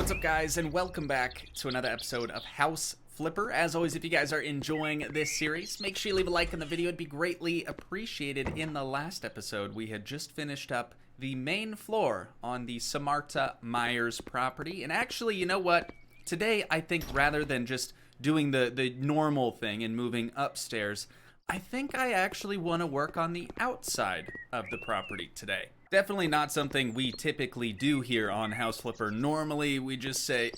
What's up, guys, and welcome back to another episode of House Flipper. As always, if you guys are enjoying this series, make sure you leave a like on the video. It'd be greatly appreciated. In the last episode, we had just finished up the main floor on the Samarta Myers property. And actually, you know what? Today, I think rather than just doing the normal thing and moving upstairs, I think I actually want to work on the outside of the property today. Definitely not something we typically do here on House Flipper. Normally, we just say,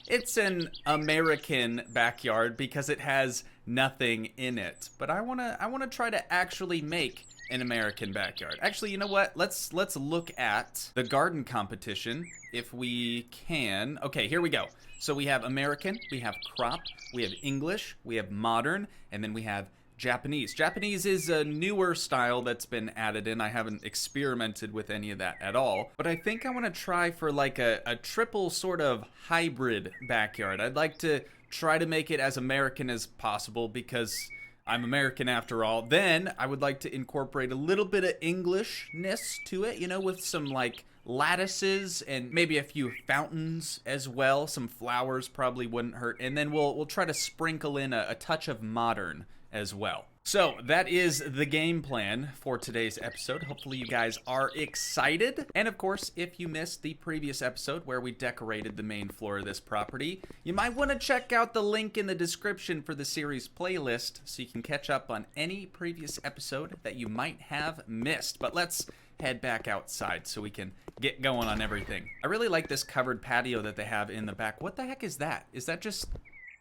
it's an American backyard because it has nothing in it. But I wanna try to actually make an American backyard. Actually, you know what? Let's look at the garden competition if we can. Okay, here we go. So we have American, we have crop, we have English, we have modern, and then we have Japanese. Japanese is a newer style that's been added in. I haven't experimented with any of that at all. But I think I want to try for like a triple sort of hybrid backyard. I'd like to try to make it as American as possible because I'm American after all. Then I would like to incorporate a little bit of Englishness to it, you know, with some like lattices and maybe a few fountains as well. Some flowers probably wouldn't hurt. And then we'll try to sprinkle in a touch of modern as well. So that is the game plan for today's episode. Hopefully you guys are excited. And of course, if you missed the previous episode where we decorated the main floor of this property, you might want to check out the link in the description for the series playlist so you can catch up on any previous episode that you might have missed. But let's head back outside so we can get going on everything. I really like this covered patio that they have in the back. What the heck is that? Is that just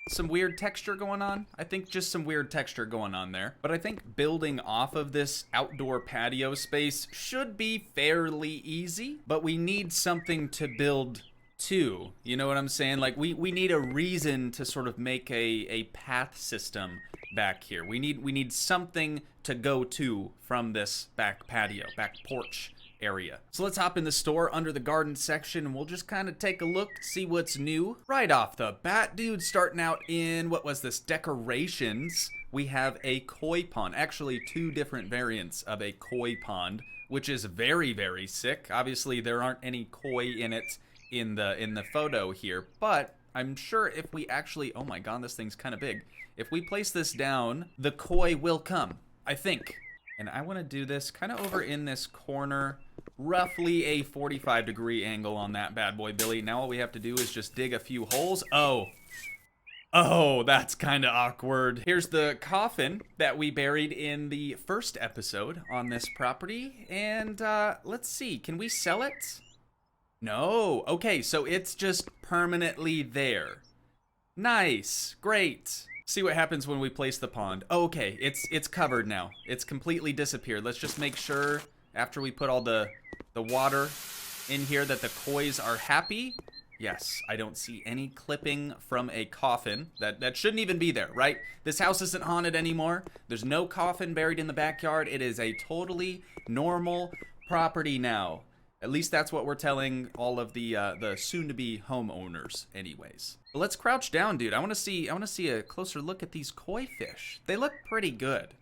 some weird texture going on? I think just some weird texture going on there. But I think building off of this outdoor patio space should be fairly easy, but we need something to build to. You know what I'm saying? Like we need a reason to sort of make a path system back here. We need something to go to from this back patio, back porch area. So let's hop in the store under the garden section and we'll just kind of take a look, see what's new. Right off the bat, dude, starting out in, what was this, decorations, we have a koi pond. Actually, two different variants of a koi pond, which is very, very sick. Obviously, there aren't any koi in it in the photo here, but I'm sure if we actually, oh my god, this thing's kind of big. If we place this down, the koi will come, I think. And I want to do this kind of over in this corner, roughly a 45-degree angle on that bad boy, Billy. Now all we have to do is just dig a few holes. Oh, that's kind of awkward. Here's the coffin that we buried in the first episode on this property. And let's see, can we sell it? No. Okay, so it's just permanently there. Nice. Great. See what happens when we place the pond. Oh, okay, it's covered now. It's completely disappeared. Let's just make sure after we put all the water in here that the kois are happy. Yes, I don't see any clipping from a coffin. That shouldn't even be there, right? This house isn't haunted anymore. There's no coffin buried in the backyard. It is a totally normal property now. At least that's what we're telling all of the soon-to-be homeowners, anyways. But let's crouch down, dude. I want to see a closer look at these koi fish. They look pretty good.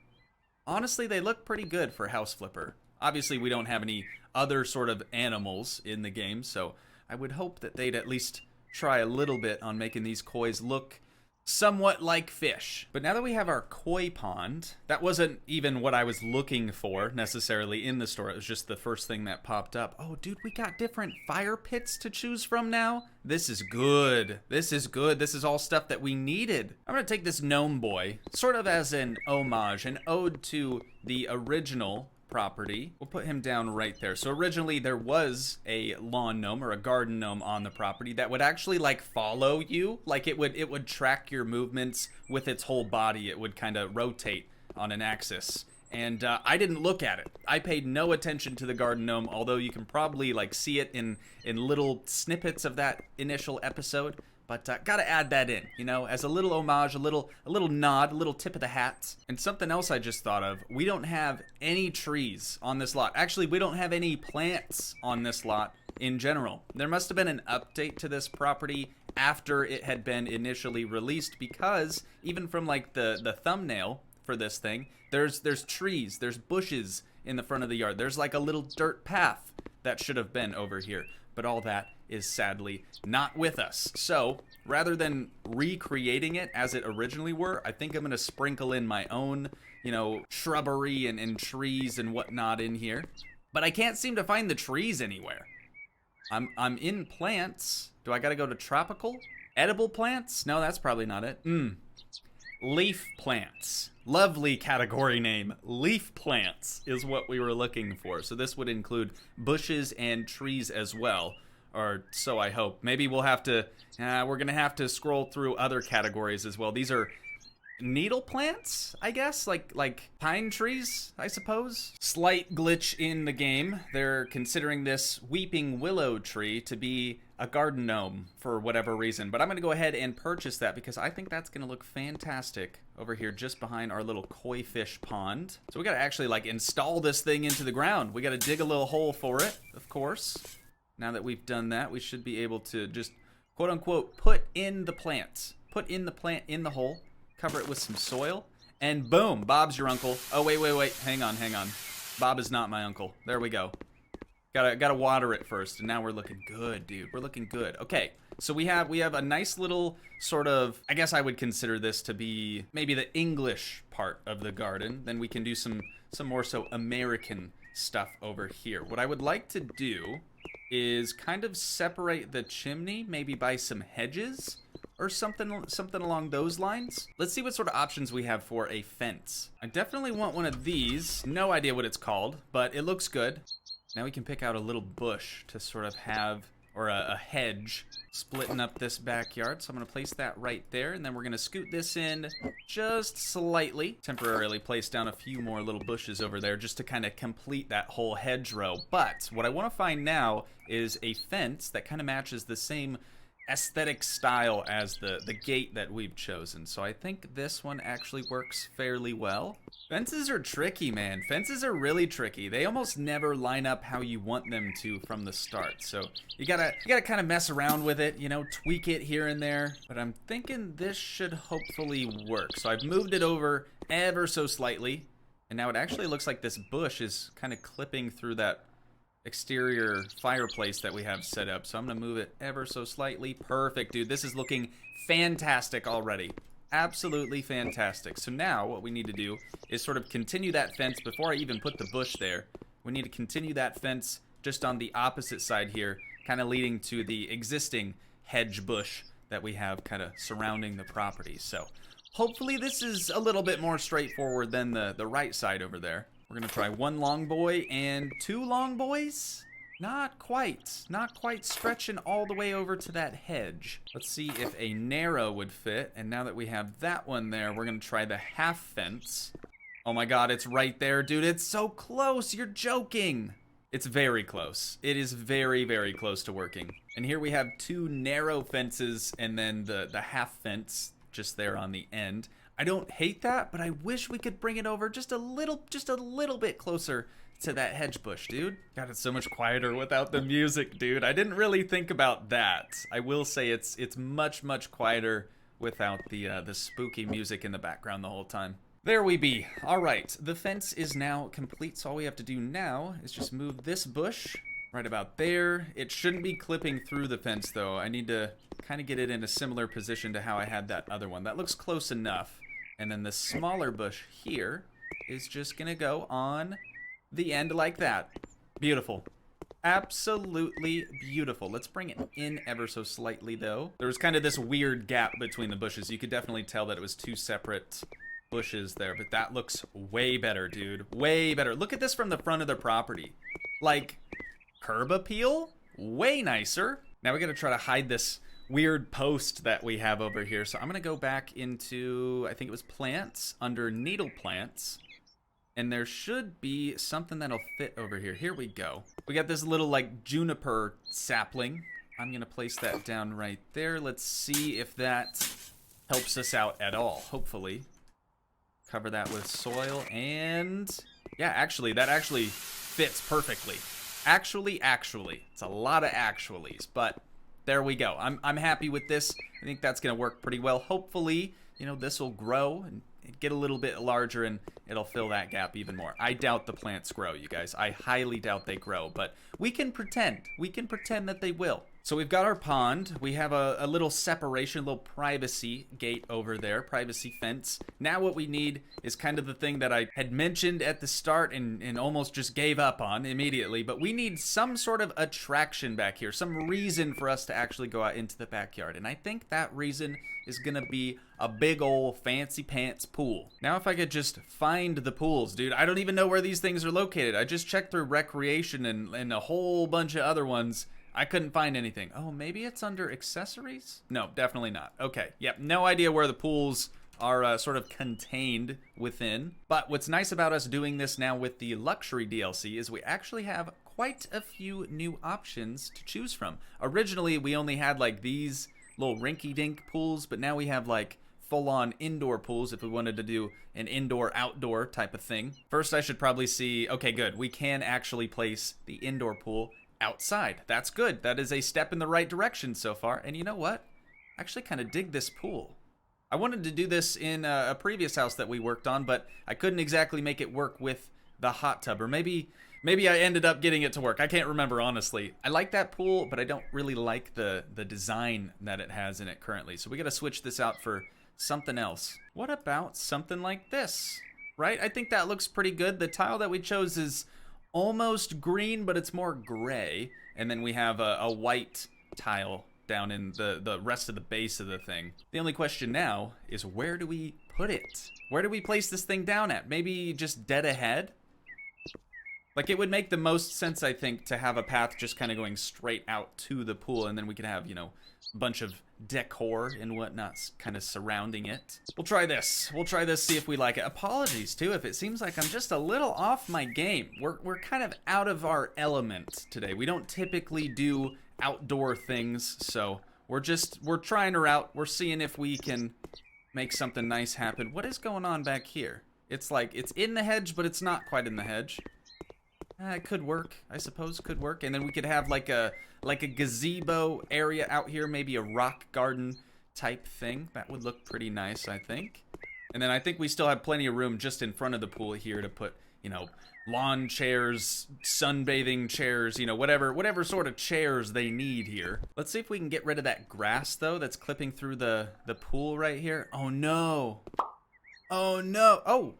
Honestly, they look pretty good for House Flipper. Obviously, we don't have any other sort of animals in the game, so I would hope that they'd at least try a little bit on making these kois look somewhat like fish. But now that we have our koi pond, that wasn't even what I was looking for necessarily in the store. It was just the first thing that popped up. Oh, dude, we got different fire pits to choose from now. This is good. This is good. This is all stuff that we needed. I'm gonna take this gnome boy sort of as an homage, an ode to the original property. We'll put him down right there. So originally there was a lawn gnome or a garden gnome on the property that would actually like follow you. Like it would track your movements with its whole body. It would kind of rotate on an axis. And I didn't look at it. I paid no attention to the garden gnome, although you can probably like see it in little snippets of that initial episode. But gotta add that in, you know, as a little homage, a little nod, a little tip of the hat. And something else I just thought of, we don't have any trees on this lot. Actually, we don't have any plants on this lot in general. There must have been an update to this property after it had been initially released, because even from like the thumbnail for this thing, there's trees, there's bushes in the front of the yard. There's like a little dirt path that should have been over here. but all that is sadly not with us. So rather than recreating it as it originally were, I think I'm going to sprinkle in my own, you know, shrubbery and trees and whatnot in here. But I can't seem to find the trees anywhere. I'm in plants. Do I got to go to tropical? Edible plants? No, that's probably not it. Leaf plants. Lovely category name. Leaf plants is what we were looking for. So this would include bushes and trees as well. Or so I hope. Maybe we'll have to, we're going to have to scroll through other categories as well. These are needle plants, I guess, like pine trees, I suppose. Slight glitch in the game. They're considering this weeping willow tree to be a garden gnome for whatever reason, but I'm gonna go ahead and purchase that because I think that's gonna look fantastic over here just behind our little koi fish pond. So we gotta actually like install this thing into the ground. We gotta dig a little hole for it, of course. Now that we've done that, we should be able to just quote unquote put in the plant in the hole. Cover it with some soil, and boom, Bob's your uncle. Oh, wait, hang on. Bob is not my uncle. There we go. Gotta water it first, and now we're looking good, dude. We're looking good. Okay, so we have a nice little sort of, I guess I would consider this to be maybe the English part of the garden. Then we can do some more so American stuff over here. What I would like to do is kind of separate the chimney, maybe by some hedges or something along those lines. Let's see what sort of options we have for a fence. I definitely want one of these. No idea what it's called, but it looks good. Now we can pick out a little bush to sort of have, or a hedge, splitting up this backyard. So I'm gonna place that right there, and then we're gonna scoot this in just slightly. Temporarily place down a few more little bushes over there just to kind of complete that whole hedgerow. But what I wanna find now is a fence that kind of matches the same aesthetic style as the gate that we've chosen. So I think this one actually works fairly well. Fences are tricky, man. Fences are really tricky. They almost never line up how you want them to from the start. So you gotta kind of mess around with it, you know, tweak it here and there. But I'm thinking this should hopefully work. So I've moved it over ever so slightly, and now it actually looks like this bush is kind of clipping through that exterior fireplace that we have set up. So I'm gonna move it ever so slightly. Perfect, dude. This is looking fantastic already. Absolutely fantastic. So now what we need to do is sort of continue that fence. Before I even put the bush there, we need to continue that fence just on the opposite side here, kind of leading to the existing hedge bush that we have kind of surrounding the property. So hopefully this is a little bit more straightforward than the right side over there. We're gonna try one long boy and two long boys. Not quite stretching all the way over to that hedge. Let's see if a narrow would fit. And now that we have that one there, we're gonna try the half fence. Oh my God, it's right there, dude. It's so close, you're joking. It's very close. It is very, very close to working. And here we have two narrow fences and then the half fence just there on the end. I don't hate that, but I wish we could bring it over just a little bit closer to that hedge bush, dude. God, it's so much quieter without the music, dude. I didn't really think about that. I will say it's much quieter without the spooky music in the background the whole time. There we be. All right, the fence is now complete. So all we have to do now is just move this bush right about there. It shouldn't be clipping through the fence though. I need to kind of get it in a similar position to how I had that other one. That looks close enough. And then the smaller bush here is just gonna go on the end like that. Beautiful. Absolutely beautiful. Let's bring it in ever so slightly though. There was kind of this weird gap between the bushes. You could definitely tell that it was two separate bushes there, but that looks way better, dude. Way better. Look at this from the front of the property. Like, curb appeal? Way nicer. Now we gotta try to hide this weird post that we have over here. So I'm gonna go back into, I think it was plants, under needle plants. And there should be something that'll fit over here. Here we go. We got this little like juniper sapling. I'm gonna place that down right there. Let's see if that helps us out at all, hopefully. Cover that with soil and yeah, actually, that actually fits perfectly. Actually, it's a lot of actuallys, but there we go. I'm happy with this. I think that's gonna work pretty well. Hopefully, you know, this will grow get a little bit larger and it'll fill that gap even more. I doubt the plants grow, you guys. I highly doubt they grow, but we can pretend. We can pretend that they will. So we've got our pond. We have a little separation, a little privacy gate over there, privacy fence. Now what we need is kind of the thing that I had mentioned at the start and almost just gave up on immediately, but we need some sort of attraction back here, some reason for us to actually go out into the backyard. And I think that reason is gonna be a big ol' fancy pants pool. Now if I could just find the pools, dude. I don't even know where these things are located. I just checked through recreation and a whole bunch of other ones. I couldn't find anything. Oh, maybe it's under accessories? No, definitely not. Okay, yep, no idea where the pools are sort of contained within. But what's nice about us doing this now with the luxury DLC is we actually have quite a few new options to choose from. Originally, we only had like these little rinky-dink pools, but now we have like full-on indoor pools if we wanted to do an indoor-outdoor type of thing. First, I should probably see, okay, good, we can actually place the indoor pool outside. That's good. That is a step in the right direction so far. And you know what? I actually kind of dig this pool. I wanted to do this in a previous house that we worked on, but I couldn't exactly make it work with the hot tub. Or maybe I ended up getting it to work. I can't remember, honestly. I like that pool, but I don't really like the design that it has in it currently. So we got to switch this out for something else. What about something like this? Right? I think that looks pretty good. The tile that we chose is almost green, but it's more gray. And then we have a white tile down in the rest of the base of the thing. The only question now is, where do we put it? Where do we place this thing down at? Maybe just dead ahead? Like, it would make the most sense, I think, to have a path just kind of going straight out to the pool, and then we could have, you know, a bunch of decor and whatnot kind of surrounding it. We'll try this. We'll try this, see if we like it. Apologies, too, if it seems like I'm just a little off my game. We're kind of out of our element today. We don't typically do outdoor things, so we're trying her out. We're seeing if we can make something nice happen. What is going on back here? It's like, it's in the hedge, but it's not quite in the hedge. It could work, I suppose, could work. And then we could have like a gazebo area out here, maybe a rock garden type thing. That would look pretty nice, I think. And then I think we still have plenty of room just in front of the pool here to put, you know, lawn chairs, sunbathing chairs, you know, whatever sort of chairs they need here. Let's see if we can get rid of that grass, though, that's clipping through the pool right here. Oh, no. Oh, no. Oh.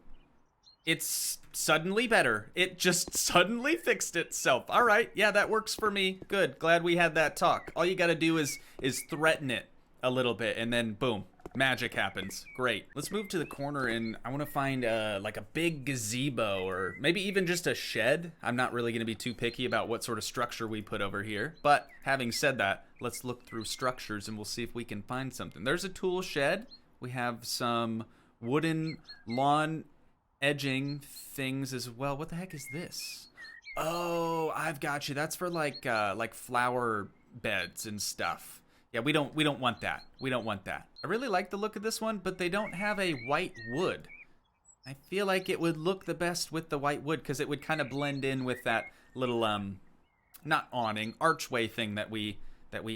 It's suddenly better. It just suddenly fixed itself. All right, yeah, that works for me. Good, glad we had that talk. All you gotta do is threaten it a little bit, and then boom, magic happens. Great. Let's move to the corner, and I want to find like a big gazebo, or maybe even just a shed. I'm not really gonna be too picky about what sort of structure we put over here, but having said that, let's look through structures and we'll see if we can find something. There's a tool shed. We have some wooden lawn edging things as well. What the heck is this? Oh, I've got you. That's for like flower beds and stuff. Yeah, we don't want that. We don't want that. I really like the look of this one, but they don't have a white wood. I feel like it would look the best with the white wood because it would kind of blend in with that little not awning, archway thing that we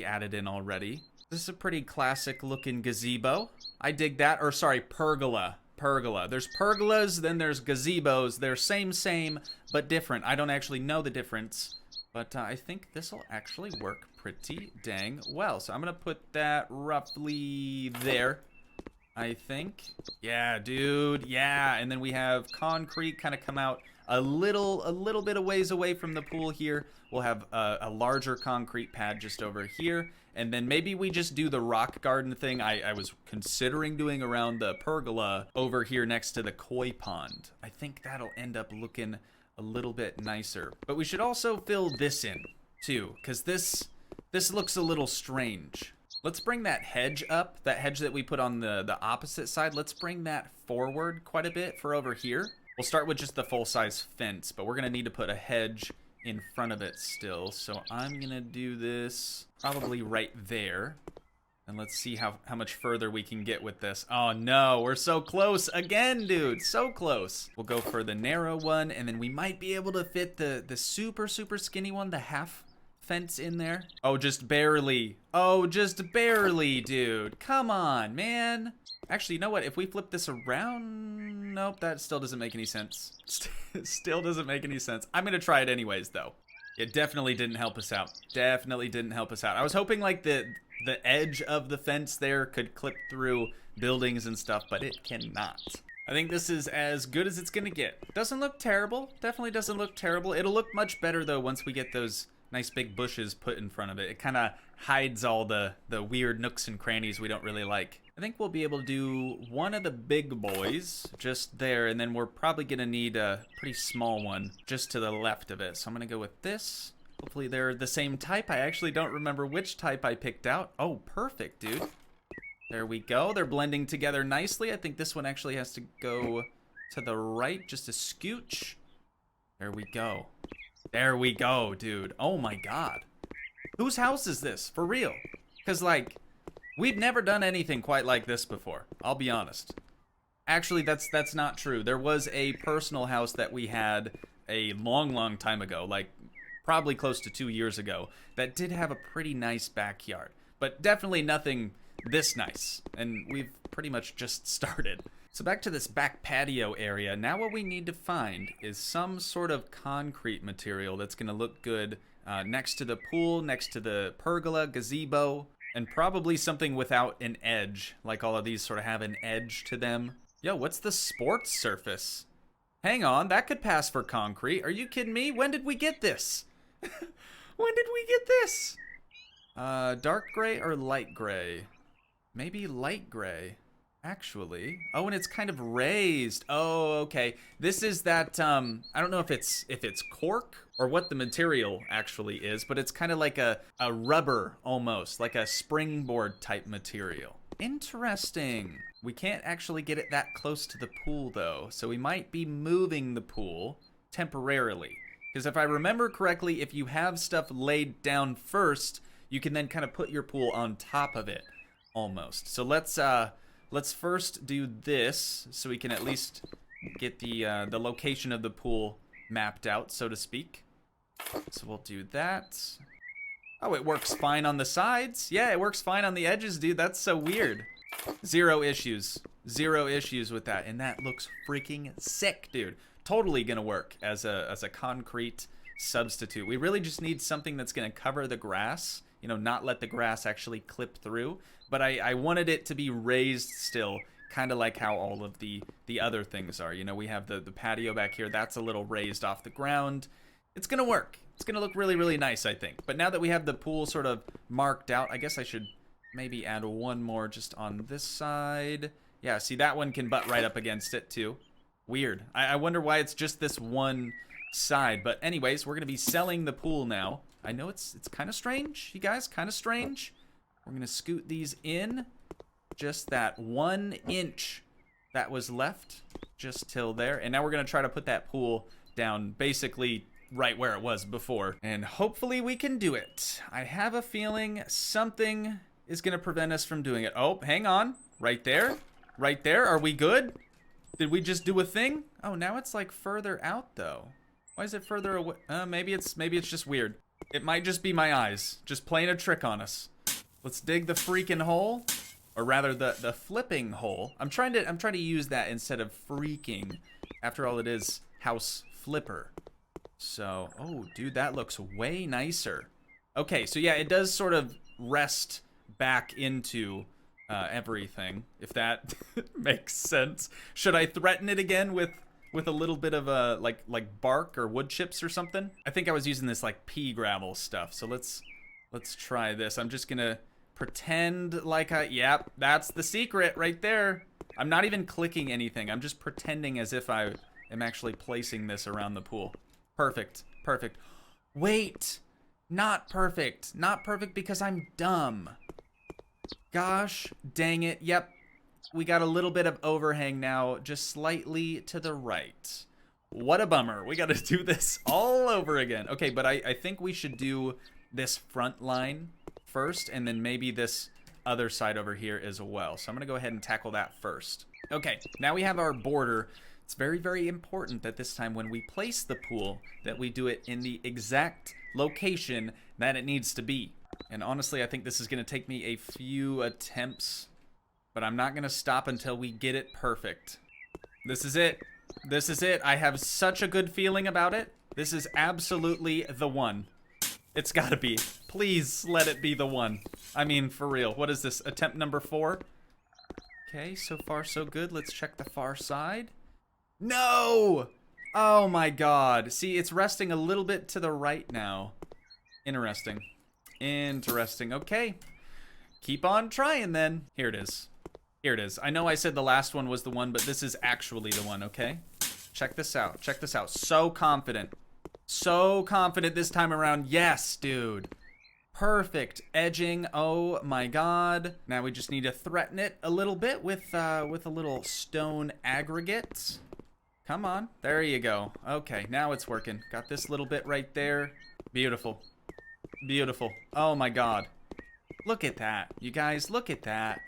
added in already. This is a pretty classic looking gazebo. I dig that. Or sorry, pergola. Pergola. There's pergolas, then there's gazebos. They're same, but different. I don't actually know the difference, but I think this will actually work pretty dang well. So I'm gonna put that roughly there, I think. Yeah, dude, yeah. And then we have concrete kind of come out a little bit of ways away from the pool here. We'll have a larger concrete pad just over here. And then maybe we just do the rock garden thing I was considering doing around the pergola over here next to the koi pond. I think that'll end up looking a little bit nicer. But we should also fill this in too, because this looks a little strange. Let's bring that hedge up, that hedge that we put on the opposite side. Let's bring that forward quite a bit for over here. We'll start with just the full-size fence, but we're gonna need to put a hedge in front of it still. So I'm gonna do this probably right there. And let's see how much further we can get with this. Oh no, we're so close again, dude, so close. We'll go for the narrow one, and then we might be able to fit the super skinny one, the half fence in there? Oh, just barely. Oh, just barely, dude. Come on, man. Actually, you know what? If we flip this around... Nope, that still doesn't make any sense. Still doesn't make any sense. I'm gonna try it anyways, though. It definitely didn't help us out. Definitely didn't help us out. I was hoping, like, the edge of the fence there could clip through buildings and stuff, but it cannot. I think this is as good as it's gonna get. Doesn't look terrible. Definitely doesn't look terrible. It'll look much better, though, once we get those nice big bushes put in front of it. It kind of hides all the weird nooks and crannies we don't really like. I think we'll be able to do one of the big boys just there, and then we're probably gonna need a pretty small one just to the left of it. So I'm gonna go with this. Hopefully they're the same type. I actually don't remember which type I picked out. Oh, perfect, dude. There we go. They're blending together nicely. I think this one actually has to go to the right, just a scooch. There we go. There we go, dude. Oh my god. Whose house is this? For real? Because, like, we've never done anything quite like this before. I'll be honest. Actually, that's not true. There was a personal house that we had a long time ago, like probably close to 2 years ago, that did have a pretty nice backyard. But definitely nothing this nice. And we've pretty much just started. So back to this back patio area. Now what we need to find is some sort of concrete material that's going to look good next to the pool, next to the pergola, gazebo, and probably something without an edge, like all of these sort of have an edge to them. Yo, what's the sports surface? Hang on, that could pass for concrete. Are you kidding me? When did we get this? When did we get this? Dark gray or light gray? Maybe light gray, actually. Oh, and it's kind of raised. Oh, okay. This is that, I don't know if it's cork or what the material actually is, but it's kind of like a rubber almost, like a springboard type material. Interesting. We can't actually get it that close to the pool though, so we might be moving the pool temporarily. Because if I remember correctly, if you have stuff laid down first, you can then kind of put your pool on top of it, almost. So let's first do this, so we can at least get the location of the pool mapped out, so to speak. So we'll do that. Oh, it works fine on the sides. Yeah, it works fine on the edges, dude. That's so weird. Zero issues. Zero issues with that. And that looks freaking sick, dude. Totally gonna work as a concrete substitute. We really just need something that's gonna cover the grass, you know, not let the grass actually clip through. But I wanted it to be raised still, kind of like how all of the other things are. You know, we have the patio back here. That's a little raised off the ground. It's gonna work. It's gonna look really nice, I think. But now that we have the pool sort of marked out, I guess I should maybe add one more just on this side. Yeah, see, that one can butt right up against it too. Weird. I wonder why it's just this one side. But anyways, we're gonna be selling the pool now. I know it's kind of strange, you guys, kind of strange. We're gonna scoot these in just that 1 inch that was left just till there. And now we're gonna try to put that pool down basically right where it was before. And hopefully we can do it. I have a feeling something is gonna prevent us from doing it. Oh, hang on. Right there. Right there. Are we good? Did we just do a thing? Oh, now it's like further out though. Why is it further away? Maybe it's just weird. It might just be my eyes, just playing a trick on us. Let's dig the freaking hole, or rather the flipping hole. I'm trying to use that instead of freaking. After all, it is house flipper. So, oh, dude, that looks way nicer. Okay, so yeah, it does sort of rest back into everything, if that makes sense. Should I threaten it again with a little bit of a like bark or wood chips or something? I think I was using this like pea gravel stuff. So let's try this. I'm just gonna pretend like yep, that's the secret right there. I'm not even clicking anything. I'm just pretending as if I am actually placing this around the pool. Perfect. Perfect. Wait, not perfect. Not perfect because I'm dumb. Gosh dang it. Yep. We got a little bit of overhang now, just slightly to the right. What a bummer. We got to do this all over again. Okay, but I think we should do this front line first, and then maybe this other side over here as well. So I'm going to go ahead and tackle that first. Okay, now we have our border. It's very, very important that this time when we place the pool, that we do it in the exact location that it needs to be. And honestly, I think this is going to take me a few attempts, but I'm not going to stop until we get it perfect. This is it. This is it. I have such a good feeling about it. This is absolutely the one. It's got to be. Please let it be the one. I mean, for real. What is this? Attempt number 4? Okay, so far so good. Let's check the far side. No! Oh my god. See, it's resting a little bit to the right now. Interesting. Interesting. Okay. Keep on trying then. Here it is. Here it is. I know I said the last one was the one, but this is actually the one, okay? Check this out. Check this out. So confident. So confident this time around. Yes, dude. Perfect edging. Oh my god. Now we just need to threaten it a little bit with a little stone aggregate. Come on. There you go. Okay, now it's working. Got this little bit right there. Beautiful. Beautiful. Oh my god. Look at that. You guys, look at that.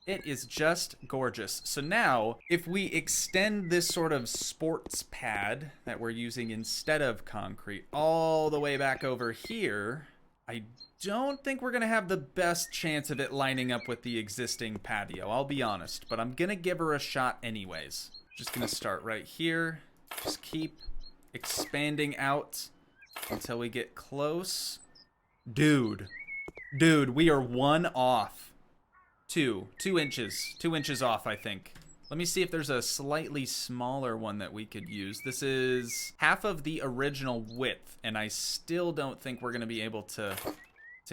It is just gorgeous. So now, if we extend this sort of sports pad that we're using instead of concrete all the way back over here, I don't think we're going to have the best chance of it lining up with the existing patio, I'll be honest. But I'm going to give her a shot anyways. Just going to start right here. Just keep expanding out until we get close. Dude, we are 1 off. 2 inches. 2 inches off, I think. Let me see if there's a slightly smaller one that we could use. This is half of the original width, and I still don't think we're going to be able to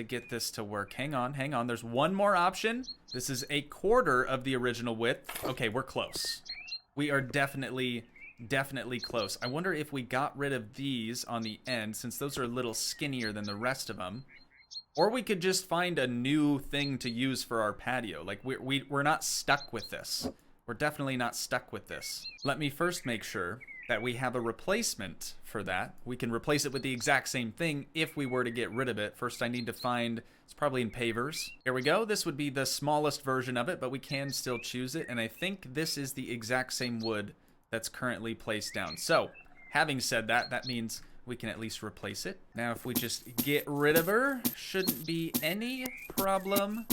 get this to work. Hang on, hang on. There's one more option. This is a quarter of the original width. Okay, we're close. We are definitely close. I wonder if we got rid of these on the end, since those are a little skinnier than the rest of them. Or we could just find a new thing to use for our patio. Like, we're not stuck with this. We're definitely not stuck with this. Let me first make sure that we have a replacement for that. We can replace it with the exact same thing if we were to get rid of it. First, I need to find, it's probably in pavers. Here we go. This would be the smallest version of it, but we can still choose it. And I think this is the exact same wood that's currently placed down. So, having said that, that means we can at least replace it. Now, if we just get rid of her, shouldn't be any problem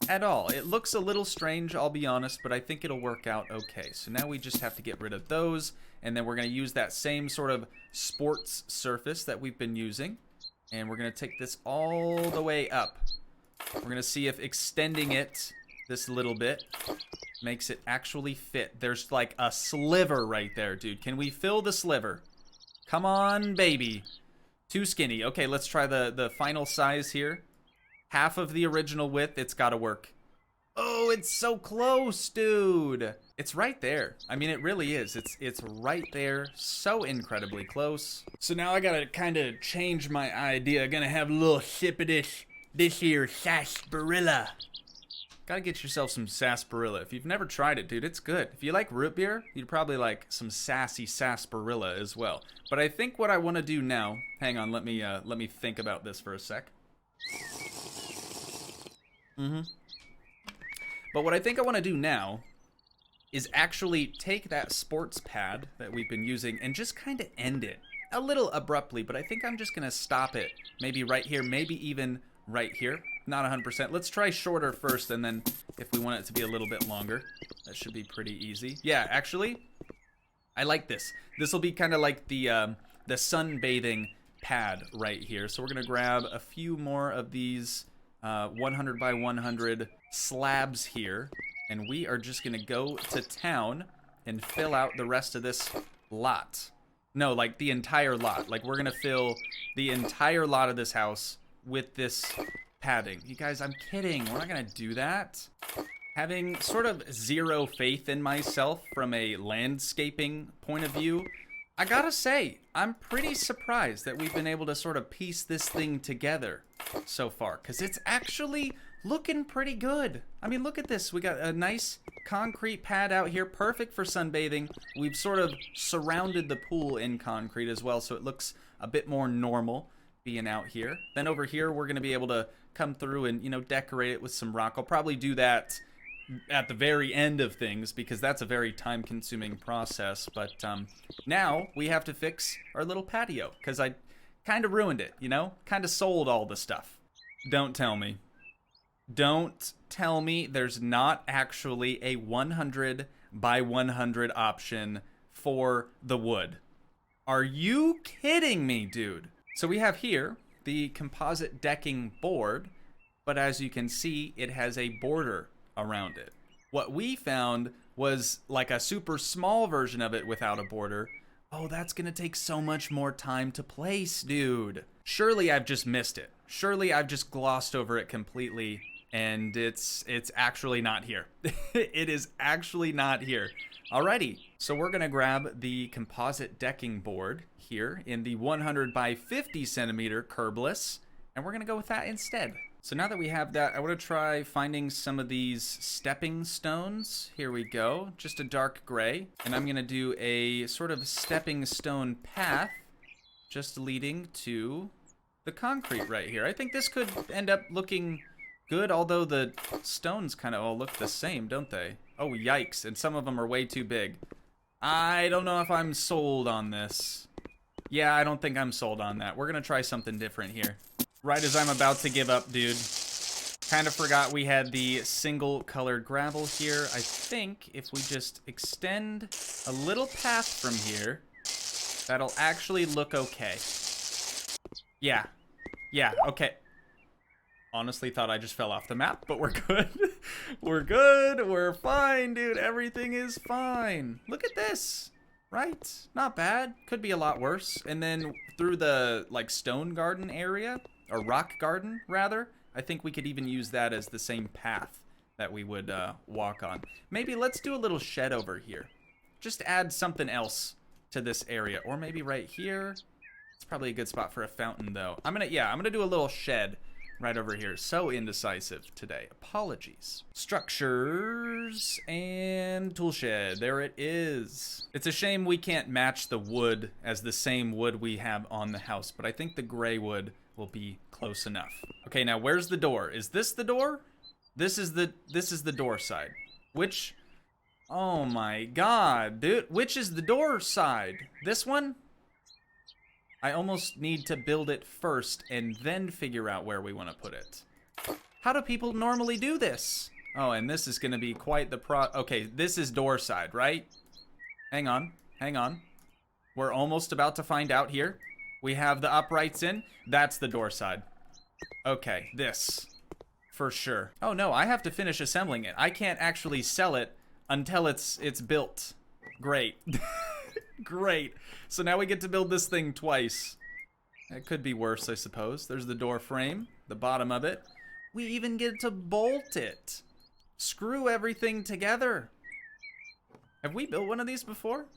at all. It looks a little strange, I'll be honest, but I think it'll work out okay. So now we just have to get rid of those, and then we're going to use that same sort of sports surface that we've been using, and we're going to take this all the way up. We're going to see if extending it this little bit makes it actually fit. There's like a sliver right there, dude. Can we fill the sliver? Come on, baby. Too skinny. Okay, let's try the final size here. Half of the original width. It's got to work. Oh, it's so close, dude. It's right there. I mean, it really is. It's right there. So incredibly close. So now I got to kind of change my idea. Gonna have a little sip of this here sarsaparilla. Gotta get yourself some sarsaparilla. If you've never tried it, dude, it's good. If you like root beer, you'd probably like some sassy sarsaparilla as well. But I think what I want to do now, hang on, let me think about this for a sec. But what I think I want to do now is actually take that sports pad that we've been using and just kind of end it. A little abruptly, but I think I'm just going to stop it. Maybe right here, maybe even right here. Not 100%. Let's try shorter first, and then if we want it to be a little bit longer, that should be pretty easy. Yeah, actually, I like this. This will be kind of like the sunbathing pad right here. So we're going to grab a few more of these 100 by 100 slabs here, and we are just going to go to town and fill out the rest of this lot. No, like the entire lot. Like, we're going to fill the entire lot of this house with this padding. You guys, I'm kidding. We're not going to do that. Having sort of zero faith in myself from a landscaping point of view, I gotta say, I'm pretty surprised that we've been able to sort of piece this thing together so far, because it's actually looking pretty good. I mean, look at this. We got a nice concrete pad out here, perfect for sunbathing. We've sort of surrounded the pool in concrete as well, so it looks a bit more normal being out here. Then over here, we're going to be able to come through and, you know, decorate it with some rock. I'll probably do that at the very end of things, because that's a very time-consuming process. But now we have to fix our little patio, because I kind of ruined it, you know? Kind of sold all the stuff. Don't tell me. Don't tell me there's not actually a 100 by 100 option for the wood. Are you kidding me, dude? So we have here the composite decking board, but as you can see, it has a border around it. What we found was like a super small version of it without a border. Oh, that's gonna take so much more time to place, dude. Surely I've just missed it. Surely I've just glossed over it completely, and it's actually not here. It is actually not here. Alrighty, so we're gonna grab the composite decking board here in the 100 by 50 centimeter curbless, and we're gonna go with that instead. So now that we have that, I want to try finding some of these stepping stones. Here we go, just a dark gray. And I'm gonna do a sort of stepping stone path, just leading to the concrete right here. I think this could end up looking good, although the stones kind of all look the same, don't they? Oh, yikes, and some of them are way too big. I don't know if I'm sold on this. Yeah, I don't think I'm sold on that. We're gonna try something different here. Right as I'm about to give up, dude. Kind of forgot we had the single colored gravel here. I think if we just extend a little path from here, that'll actually look okay. Yeah. Yeah, okay. Honestly thought I just fell off the map, but we're good. We're good. We're fine, dude. Everything is fine. Look at this. Right? Not bad. Could be a lot worse. And then through the, like, stone garden area, or rock garden, rather, I think we could even use that as the same path that we would walk on. Maybe let's do a little shed over here. Just add something else to this area. Or maybe right here. It's probably a good spot for a fountain, though. I'm gonna do a little shed right over here. So indecisive today. Apologies. Structures and tool shed. There it is. It's a shame we can't match the wood as the same wood we have on the house, but I think the gray wood will be close enough. Okay, now where's the door? Is this the door? This is the door side. Which, oh my god, dude, which is the door side? This one? I almost need to build it first and then figure out where we want to put it. How do people normally do this? Oh, and this is going to be quite the okay, this is door side, right? Hang on, hang on. We're almost about to find out here. We have the uprights in. That's the door side. Okay, this. For sure. Oh no, I have to finish assembling it. I can't actually sell it until it's built. Great. Great. So now we get to build this thing twice. It could be worse, I suppose. There's the door frame, the bottom of it. We even get to bolt it. Screw everything together. Have we built one of these before?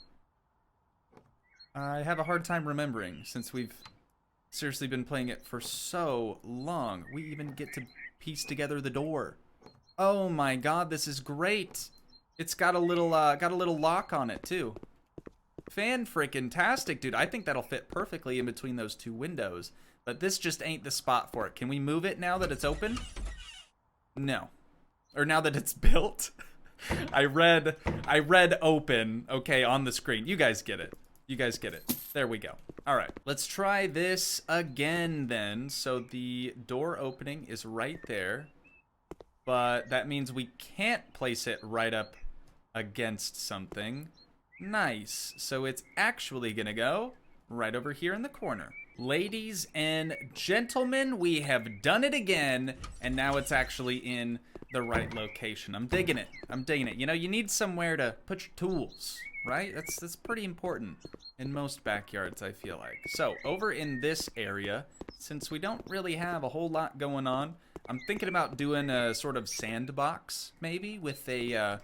I have a hard time remembering since we've seriously been playing it for so long. We even get to piece together the door. Oh my god, this is great. It's got a little lock on it too. Fan-frickin-tastic, dude. I think that'll fit perfectly in between those two windows. But this just ain't the spot for it. Can we move it now that it's open? No. Or now that it's built? I read open, okay, on the screen. You guys get it. You guys get it. There we go. All right, let's try this again then. So the door opening is right there. But that means we can't place it right up against something. Nice. So it's actually gonna go right over here in the corner. Ladies and gentlemen, we have done it again, and now it's actually in the right location. I'm digging it. I'm digging it. You know, you need somewhere to put your tools, right? That's pretty important in most backyards, I feel like. So over in this area, since we don't really have a whole lot going on, I'm thinking about doing a sort of sandbox, maybe, with a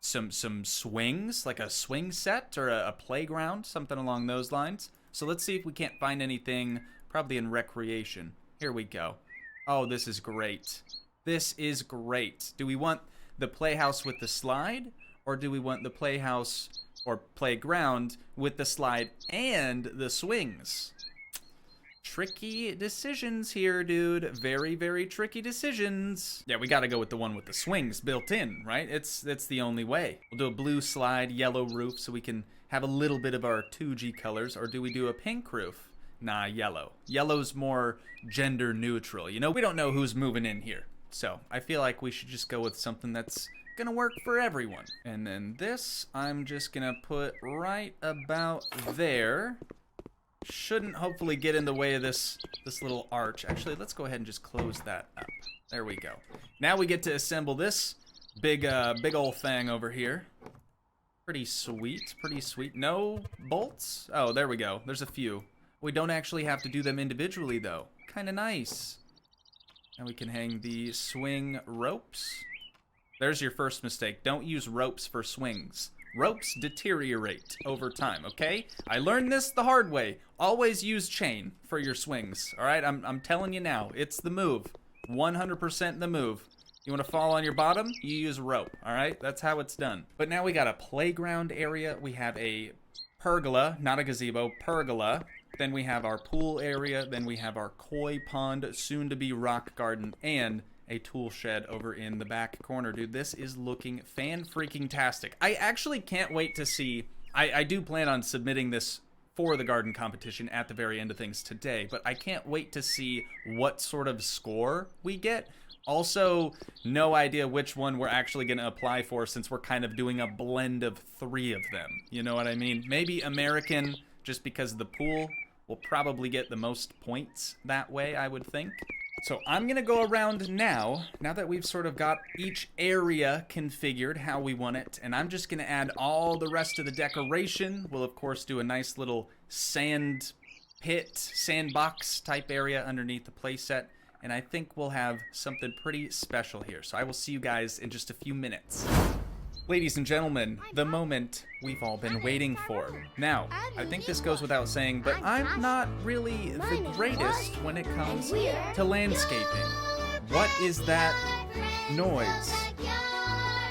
some swings, like a swing set or a playground, something along those lines. So let's see if we can't find anything, probably in recreation. Here we go. Oh, this is great. This is great. Do we want the playhouse with the slide, or do we want the playhouse or playground with the slide and the swings? tricky decisions here, dude. Very, very tricky decisions. Yeah, we gotta go with the one with the swings built in, right? That's the only way. We'll do a blue slide, yellow roof, so we can have a little bit of our Toogii colors. Or do we do a pink roof? Nah, yellow. Yellow's more gender neutral. You know, we don't know who's moving in here. So I feel like we should just go with something that's gonna work for everyone. And then this, I'm just gonna put right about there. Shouldn't hopefully get in the way of this little arch. Actually, let's go ahead and just close that up. There we go. Now we get to assemble this big old thing over here. Pretty sweet, pretty sweet. No bolts? Oh, there we go. There's a few. We don't actually have to do them individually though. Kind of nice. And we can hang the swing ropes. There's your first mistake. Don't use ropes for swings. Ropes deteriorate over time, okay? I learned this the hard way. Always use chain for your swings, all right? I'm telling you now, it's the move. 100% the move. You want to fall on your bottom? You use rope, all right? That's how it's done. But now we got a playground area. We have a pergola, not a gazebo, pergola. Then we have our pool area. Then we have our koi pond, soon to be rock garden, and a tool shed over in the back corner. Dude, this is looking fan-freaking-tastic. I actually can't wait to see. I do plan on submitting this for the garden competition at the very end of things today, but I can't wait to see what sort of score we get. Also, no idea which one we're actually going to apply for, since we're kind of doing a blend of 3 of them. You know what I mean? Maybe American, just because of the pool, will probably get the most points that way, I would think. So I'm gonna go around now that we've sort of got each area configured how we want it, and I'm just gonna add all the rest of the decoration. We'll of course do a nice little sand pit, sandbox type area underneath the playset, and I think we'll have something pretty special here. So I will see you guys in just a few minutes. Ladies and gentlemen, the moment we've all been waiting for. Now, I think this goes without saying, but I'm not really the greatest when it comes to landscaping. What is that noise?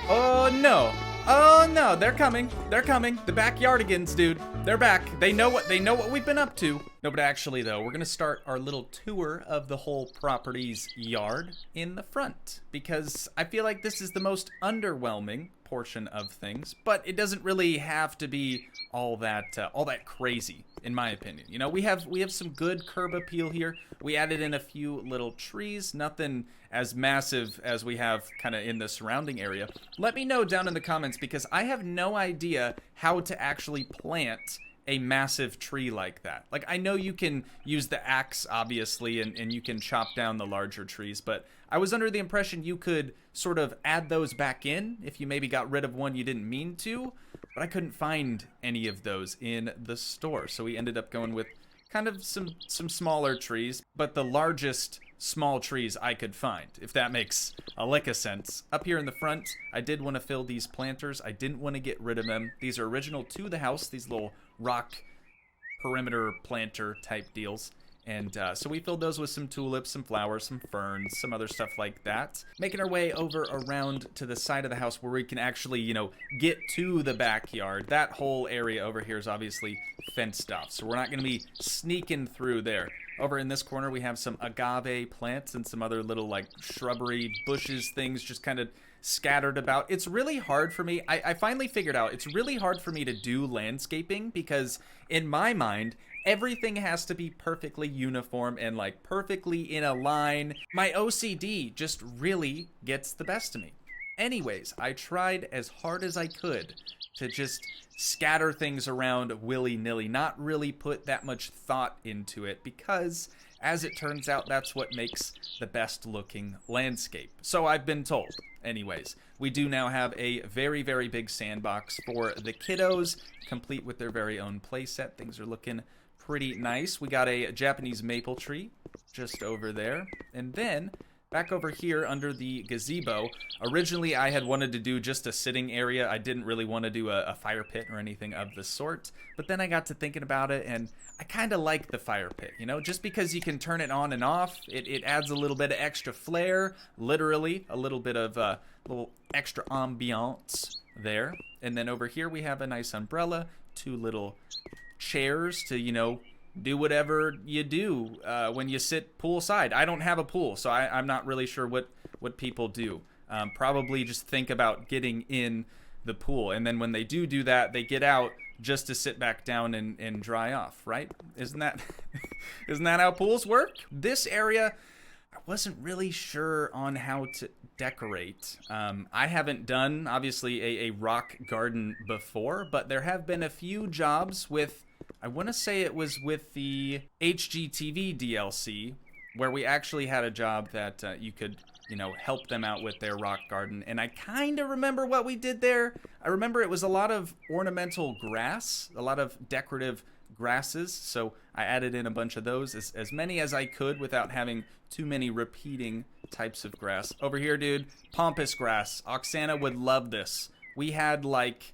Oh no! Oh no, they're coming. They're coming. The backyardigans, dude. They're back. They know what we've been up to. No, but actually though, we're gonna start our little tour of the whole property's yard in the front, because I feel like this is the most underwhelming portion of things, but it doesn't really have to be all that crazy, in my opinion. You know, we have some good curb appeal here. We added in a few little trees, nothing as massive as we have kind of in the surrounding area. Let me know down in the comments, because I have no idea how to actually plant a massive tree like that. Like, I know you can use the axe, obviously, and you can chop down the larger trees, but I was under the impression you could sort of add those back in if you maybe got rid of one you didn't mean to, but I couldn't find any of those in the store. So we ended up going with kind of some smaller trees, but the largest small trees I could find, if that makes a lick of sense. Up here in the front, I did want to fill these planters. I didn't want to get rid of them. These are original to the house, these little rock perimeter planter type deals. And so we filled those with some tulips, some flowers, some ferns, some other stuff like that. Making our way over around to the side of the house where we can actually, you know, get to the backyard. That whole area over here is obviously fenced off, so we're not going to be sneaking through there. Over in this corner, we have some agave plants and some other little, like, shrubbery bushes, things just kind of scattered about. It's really hard for me. I finally figured out it's really hard for me to do landscaping, because in my mind, everything has to be perfectly uniform and like perfectly in a line. My OCD just really gets the best of me. Anyways, I tried as hard as I could to just scatter things around willy-nilly, not really put that much thought into it, because as it turns out, that's what makes the best looking landscape. So I've been told. Anyways, we do now have a very, very big sandbox for the kiddos, complete with their very own playset. Things are looking pretty nice. We got a Japanese maple tree just over there. And then back over here under the gazebo, originally I had wanted to do just a sitting area. I didn't really want to do a fire pit or anything of the sort. But then I got to thinking about it, and I kind of like the fire pit, you know, just because you can turn it on and off. It adds a little bit of extra flair, literally a little bit of a little extra ambiance there. And then over here we have a nice umbrella, 2 little chairs to, you know, do whatever you do when you sit poolside. I don't have a pool, so I'm not really sure what people do. Probably just think about getting in the pool, and then when they do that, they get out just to sit back down and dry off, right? Isn't that isn't that how pools work? This area, I wasn't really sure on how to decorate. I haven't done, obviously, a rock garden before, but there have been a few jobs with, I want to say it was with the HGTV DLC, where we actually had a job that you could, you know, help them out with their rock garden. And I kind of remember what we did there. I remember it was a lot of ornamental grass, a lot of decorative grasses. So I added in a bunch of those, as many as I could without having too many repeating types of grass. Over here, dude, pampas grass. Oksana would love this. We had like,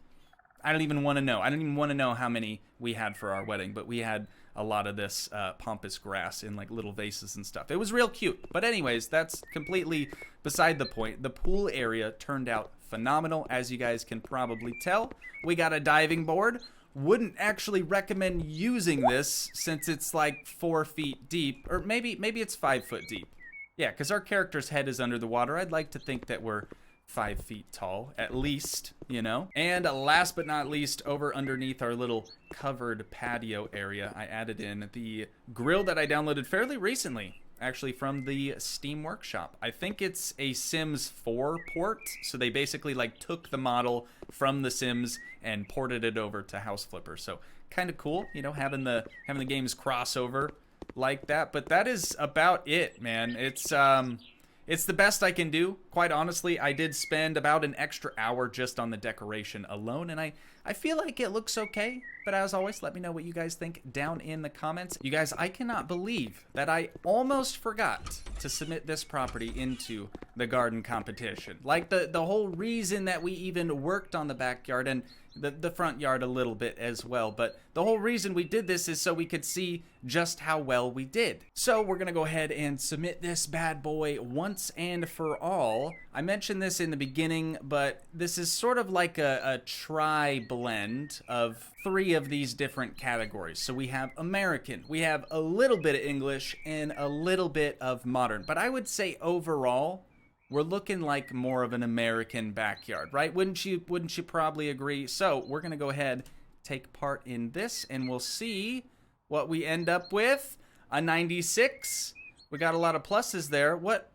I don't even want to know. I don't even want to know how many we had for our wedding, but we had a lot of this pampas grass in like little vases and stuff. It was real cute. But anyways, that's completely beside the point. The pool area turned out phenomenal, as you guys can probably tell. We got a diving board. Wouldn't actually recommend using this since it's like 4 feet deep, or maybe it's 5 foot deep. Yeah, because our character's head is under the water. I'd like to think that we're 5 feet tall, at least, you know? And last but not least, over underneath our little covered patio area, I added in the grill that I downloaded fairly recently, actually from the Steam Workshop. I think it's a Sims 4 port, so they basically like took the model from the Sims and ported it over to House Flipper. So kind of cool, you know, having the games crossover like that. But that is about it, man. It's the best I can do. Quite honestly, I did spend about an extra hour just on the decoration alone, and I feel like it looks okay. But as always, let me know what you guys think down in the comments. You guys, I cannot believe that I almost forgot to submit this property into the garden competition. Like the whole reason that we even worked on the backyard and the front yard a little bit as well, but the whole reason we did this is so we could see just how well we did. So we're gonna go ahead and submit this bad boy once and for all. I mentioned this in the beginning, but this is sort of like a tri-blend of 3 of these different categories. So we have American, we have a little bit of English, and a little bit of modern. But I would say overall, we're looking like more of an American backyard, right? Wouldn't you probably agree? So we're gonna go ahead, take part in this, and we'll see what we end up with. A 96. We got a lot of pluses there. What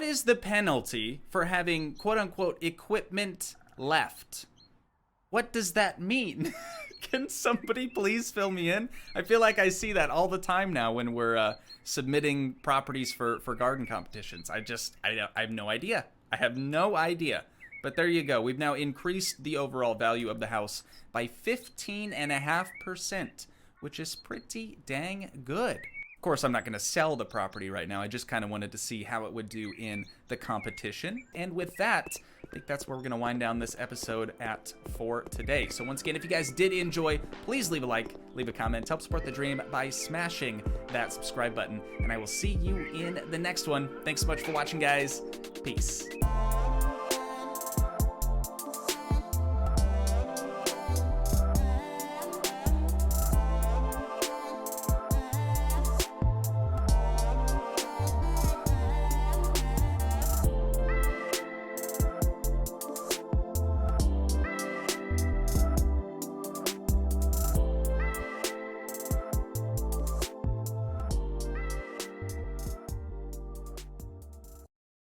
is the penalty for having quote unquote equipment left? What does that mean? Can somebody please fill me in? I feel like I see that all the time now when we're submitting properties for garden competitions. I have no idea. I have no idea. But there you go. We've now increased the overall value of the house by 15.5%, which is pretty dang good. Of course, I'm not going to sell the property right now. I just kind of wanted to see how it would do in the competition. And with that, I think that's where we're going to wind down this episode for today. So once again, if you guys did enjoy, please leave a like, leave a comment, help support the dream by smashing that subscribe button. And I will see you in the next one. Thanks so much for watching, guys. Peace.